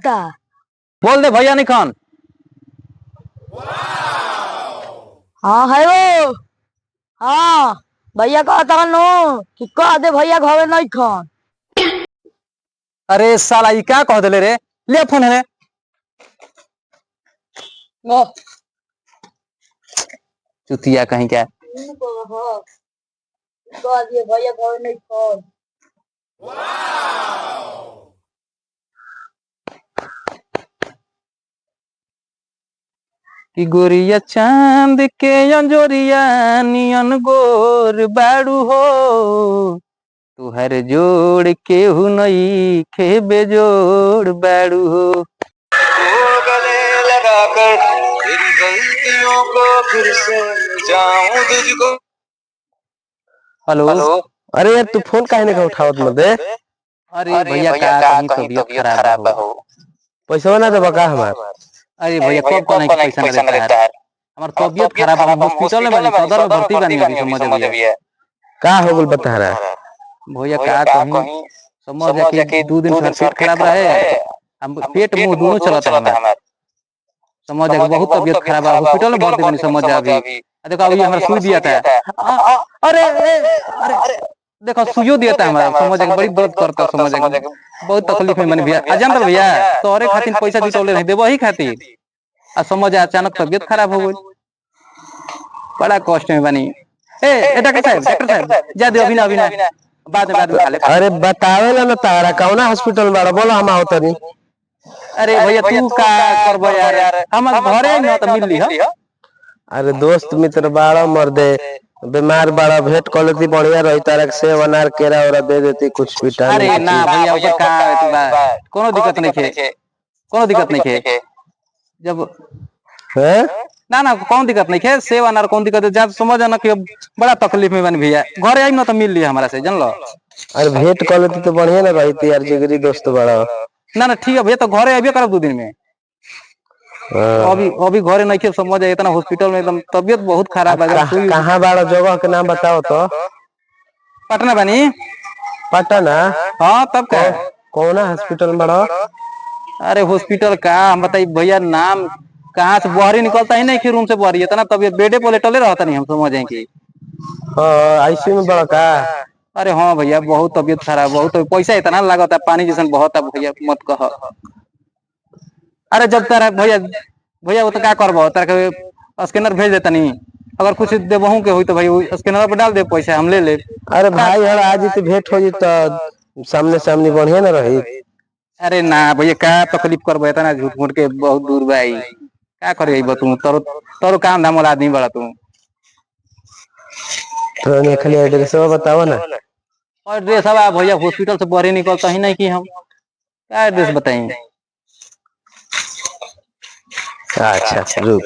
कहता। बोल दे भैया निखन। हाँ है वो। हाँ भैया कहता नो कि कह दे भैया घरे नहीं खन। अरे साला ये क्या कह दिले रे। ले फोन है चुतिया कहीं क्या। कह दिए भैया घरे नहीं खन। कि गोरिया चांद के अंजोरिया नियन गोर बाड़ू हो तुहर जोड़ केहू नई खे बेजोड़ बाड़ू हो। गले लगाकर तेरी गलतियों को फिर से जाऊं तुझको। हेलो। अरे यार तू फोन काहे नहीं उठावत मर्दे। अरे भैया का कहीं तबीयत खराब हो। पैसा ना देबा का हमार। अरे भैया कब को नहीं पैसा ना देता है। हमार तबीयत खराब है हॉस्पिटल में बानी सदर में भर्ती बानी अभी समझ अभी का हो गल बता रहा। भैया का कहीं समझ के 2 दिन से पेट खराब रहे। हम पेट मुंह दोनों चलता है हमार समझ के बहुत तबीयत खराब है हॉस्पिटल में भर्ती बानी समझ अभी। देखो अभी हमारा सुई दिया था। अरे अरे देखो सुइयो दिया था हमारा समझ के बड़ी दर्द करता समझ के बहुत तकलीफ में मैंने भैया अजंत भैया तोरे खातिर पैसा जुटौले नहीं देबो ही खातिर आ समझ अचानक तबीयत खराब हो गई बड़ा कष्ट में बनी। ए डॉक्टर साहब जा दे अभी ना बाद में खा ले। अरे बतावेला ना तारा कौना हॉस्पिटल में बड़ा बोला हम आवत नहीं। अरे भैया तू का करबो यार हम घरे न त मिल ली हो। अरे दोस्त मित्र बाड़ा मर्दे बीमार बाड़ा भेंट कर लेती बढ़िया रही तारा से अनार केरा और दे देती कुछ विटामिन। अरे ना भैया ऊपर का कोनो दिक्कत नहीं है कोनो दिक्कत नहीं है जब है ना कौन दिक्कत नहीं है सेव अनार कौन दिक्कत है जब समझ ना कि बड़ा तकलीफ में बन भैया घरे आई ना तो मिल लिया हमारा से जान लो। अरे भेंट कर लेती तो बढ़िया ना रही यार जिगरी दोस्त बड़ा। ना ठीक है भैया तो घरे अभी करब 2 दिन में। अभी घरे नहीं के समझ है इतना हॉस्पिटल में एकदम तबीयत बहुत खराब है। कहाँ बड़ा जगह के नाम बताओ तो। पटना बनी पटना। हाँ तब का कौन हॉस्पिटल में बड़ा। अरे हॉस्पिटल का हम बताइए भैया नाम कहाँ से बाहरी निकलता ही नहीं कि रूम से बाहरी इतना तबीयत बेडे पे लेटले रहता नहीं हम समझ जाए की। हाँ आईसीयू में बड़ा का। अरे हाँ भैया बहुत तबीयत खराब बहुत पैसा इतना लागत है पानी जैसा बहुत है भैया मत कह। अरे जब तारा भैया वो तो क्या करबो तारा स्कैनर भेज देता नहीं अगर कुछ देबहू के हुई तो भाई स्कैनर पे डाल दे पैसा हम ले ले। अरे भाई यार आज तो भेंट हो जी तो सामने सामने बढ़िया ना रही। अरे ना भैया क्या तकलीफ करबो इतना झूठ मूठ के बहुत दूर भाई क्या करे तू तोरो काम धाम वाला आदमी बड़ा तू। तो खाली एड्रेस बताओ ना। एड्रेस अब भैया हॉस्पिटल से बाहर निकलता ही नहीं कि हम क्या एड्रेस बताएंगे। अच्छा रुक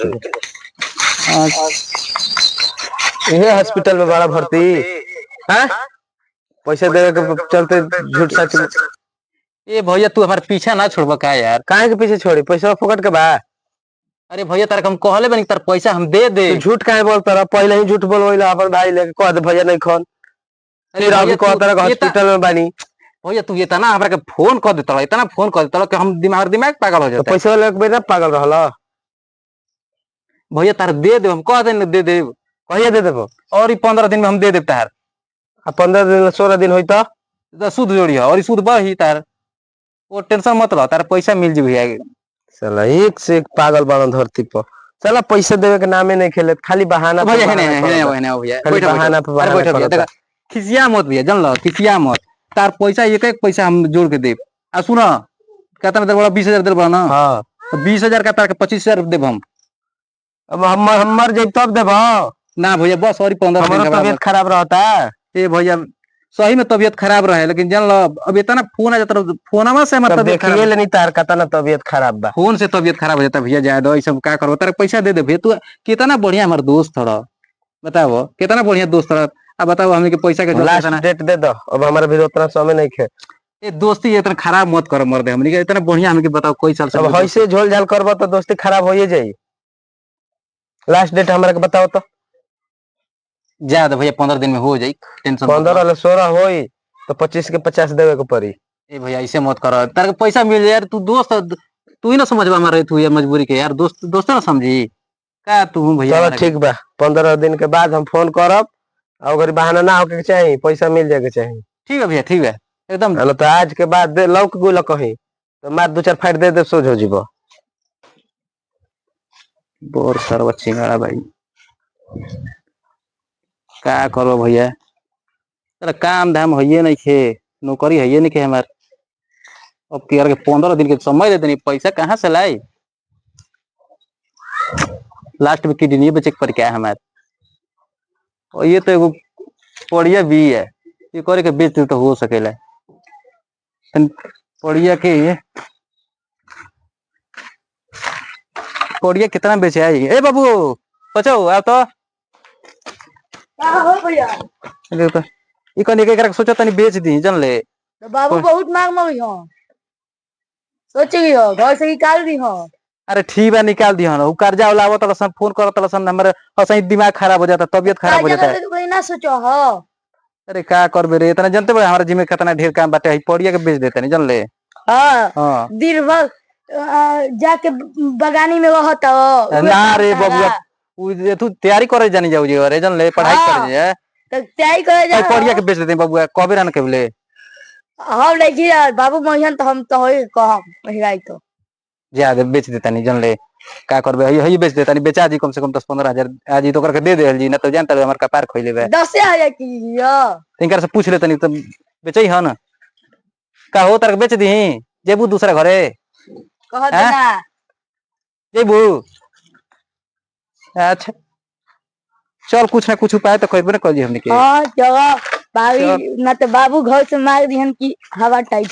ये हॉस्पिटल में बड़ा भर्ती है पैसे देवे के चलते झूठ सच। ए भैया तू हमारे पीछा ना छोड़बा का यार काहे के पीछे छोड़ी पैसा फुकट के बा। अरे भैया तारा हम कहले बनी तार पैसा हम दे दे। झूठ काहे बोलता रहा पहले ही झूठ बोलवैला अपन भाई लेके कह दे भैया नहीं खन। अरे अभी कहता रहा हॉस्पिटल में बानी। भैया तू इतना हमरा के फोन कर देता इतना फोन कर देता कि हम दिमाग पागल हो जाता। तो पैसा लेके बेटा पागल रहला। भैया तार दे दे हम कह दे दे दे कहिया दे देबो और 15 दिन में हम दे देब तार। 15 दिन 16 दिन होई तो सूद जोड़ी है और सूद बढ़ी तार वो टेंशन मत लो तार पैसा मिल जी भैया। चला एक से एक पागल बना धरती पर चला पैसा देवे के नामे नहीं खेले खाली बहाना भैया खिसिया मत भैया जान लो खिसिया मत तार पैसा एक एक पैसा हम जोड़ के देब। आ सुना कहता ना 20,000 दे बड़ा ना। हाँ 20,000 का तार के 25,000 देब हम। अब हम मर जाए तब देबो ना भैया बस और 15 दिन का तबीयत खराब रहता है। ए भैया सही में तबीयत खराब रहे लेकिन जान लो अब इतना फोन आ जाता फोनवा से हमारा तबीयत खराब नहीं तार का ना तबीयत खराब बा फोन से तबीयत खराब हो जाता भैया जाए दो सब क्या करो तारा पैसा दे दे भैया तू कितना बढ़िया हमारा दोस्त थोड़ा बताओ कितना बढ़िया दोस्त थोड़ा। अब बताओ हमें पैसा के लास्ट डेट दे दो अब हमारे भी उतना समय नहीं खे। ए दोस्ती इतना खराब मत करो मर दे हमने इतना बढ़िया हमें बताओ कोई साल से ऐसे झोल झाल करबो तो दोस्ती खराब हो जाई। लास्ट डेट हमारे को बताओ तो ज्यादा भैया 15 दिन में हो जाए टेंशन 15 वाला 16 होई तो 25 के 50 देवे को पड़ी। ए भैया ऐसे मत करो तार पैसा मिल जाए तू दोस्त तू ही ना समझ हमारे तू ये मजबूरी के यार दोस्त दोस्त ना समझी का तू भैया चलो हमारा ठीक बा, 15 दिन के बाद हम फोन करब। और अगर बहाना ना होके चाहिए, पैसा मिल जाए के चाहिए। ठीक है भैया ठीक है एकदम। हाँ, तो आज के बाद दे लौक गुल कहीं तो मार 2-4 फाइट दे दे, सोझ हो जीवो। बोर सर्व चिंगाड़ा भाई का करो भैया, तेरा काम धाम होइए नहीं खे, नौकरी है नहीं खे हमार। अब के यार के 15 दिन के समय दे देनी, पैसा कहाँ से लाई? लास्ट में किडनी बेचे के पड़ क्या है हमार। और ये तो एगो पड़िया भी है, ये करे के बेच दे तो हो सकेला। पड़िया के पड़िया कितना बेचे आई? ए बाबू बचाओ आप तो हो भैया। ई कनी के एकरा सोचो तनी बेच दी जन ले। तो बाबू बहुत मांग मांगी हो, सोची हो घर से निकाल दी हो। अरे ठीक है निकाल दिया ना, कर्जा वाला आवत तलसन फोन करत तलसन, हमारे असही दिमाग खराब हो जाता, तबियत खराब हो जाता है। कोई ना सोचो हो। अरे का करबे रे, इतना जानते बड़े हमारे जिम्मे कितना ढेर काम बाटे, पड़िया के बेच देते नहीं जन ले। हाँ हाँ दिन भर जाके बगानी में रहत हो। ना रे बबुआ तू तैयारी करे जानी जाऊ जी रे जन ले, पढ़ाई करे जा तो तैयारी करे जा। पड़िया के बेच देते बबुआ कबे रन के बोले। हम नहीं बाबू मोहन तो हम तो होई कहम महंगाई तो ज्यादा बेच देता नहीं जन ले, का करबे यही बेच देता नहीं, बेचा जी कम से कम 10-15 हजार आज ही तो करके दे दे जी, ना तो जानता है हमार कपार खोइले बे। 10,000 की यो तिनकर से पूछ लेते नहीं तो बेचई ह ना का हो तर बेच दी जेबू दूसरा घरे कहत ना जेबू। अच्छा चल कुछ ना कुछ उपाय तो करबे ना कर जी हमने के। हाँ चलो बाबू ना तो बाबू घर से मार दिहन की हवा टाइट।